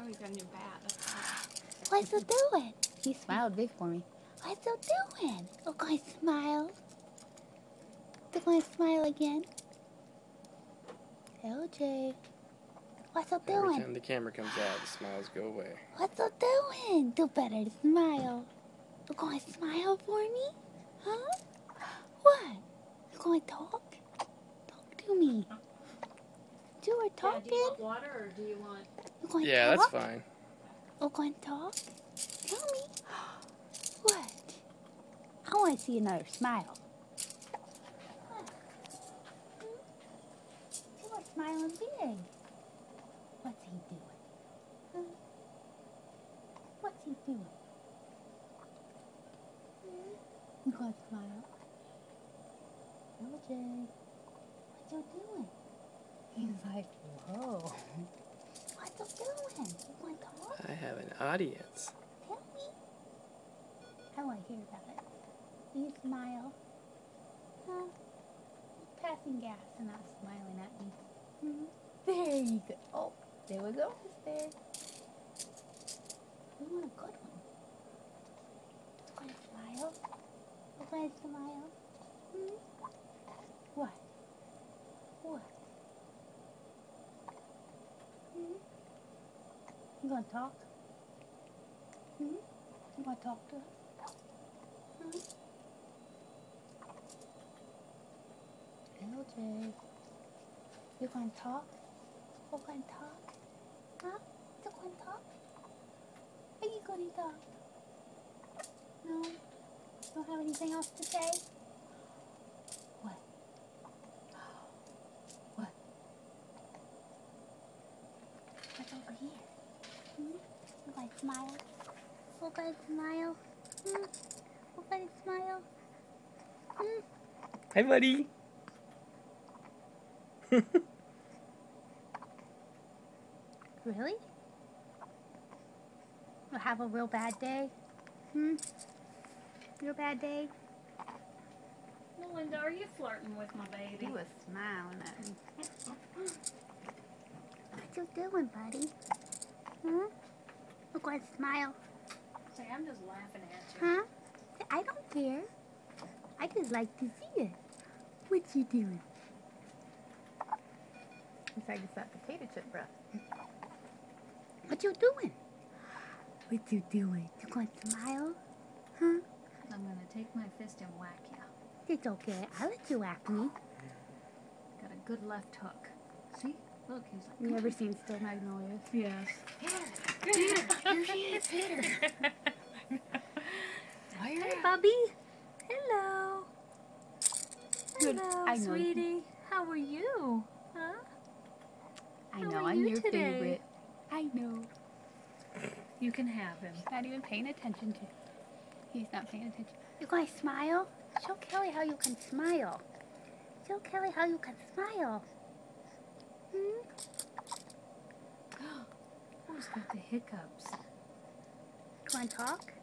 Oh, he's got a new bat. That's nice. What's he doing? He smiled big for me. What's he doing? Look, I smile. Look, I smile again. LJ. What's he doing? Every time the camera comes out, the smiles go away. What's he doing? Do better to smile. You going to smile for me? Huh? What? You going to talk? Talk to me. You were talking? Yeah, do you want water or do you want... You going to Yeah, talk? that's fine. You going to talk? Tell me. What? I want to see another smile. What? You were smiling big. What's he doing? Huh? What's he doing? You gonna smile? LJ, what you doing? He's like, whoa. What you doing? You want to talk? I have an audience. Tell me. I want to hear about it. You smile. Huh? Passing gas and not smiling at me. Mm-hmm. There you go. Oh, there we go. It's there. We want a good one. You want to smile? You want to smile? Hmm? What? What? Hmm? You gonna talk? Hmm? You gonna talk to us? Hmm? LJ, you gonna talk? You gonna talk? Huh? You gonna talk? Are you gonna talk? No? You don't have anything else to say? What? What? What's over here? Hmm? You gonna smile? You gonna smile? Hmm? You gonna smile? Hmm? Hi, buddy. Really? You have a real bad day? Hmm? Real bad day? Melinda, are you flirting with my baby? He was smiling at me. What you doing, buddy? Huh? Look, I smile. Say, I'm just laughing at you. Huh? I don't care. I just like to see it. What you doing? Looks like it's that potato chip breath. What you doing? What you doing? You going to smile? Huh? I'm going to take my fist and whack you. It's okay. I'll let you whack me. Got a good left hook. See? Look, he's like... You ever seen Still Magnolias? Yes. Here she is. Hit her. Hey, Bubby. Hello. Good. Hello, I know. sweetie. How are you? Huh? I How know, are I'm you your today? favorite. I know. You can have him. Not even paying attention to. He's not paying attention. You guys smile? Show Kelly how you can smile. Show Kelly how you can smile. Hmm? Who's got the hiccups? You want to talk?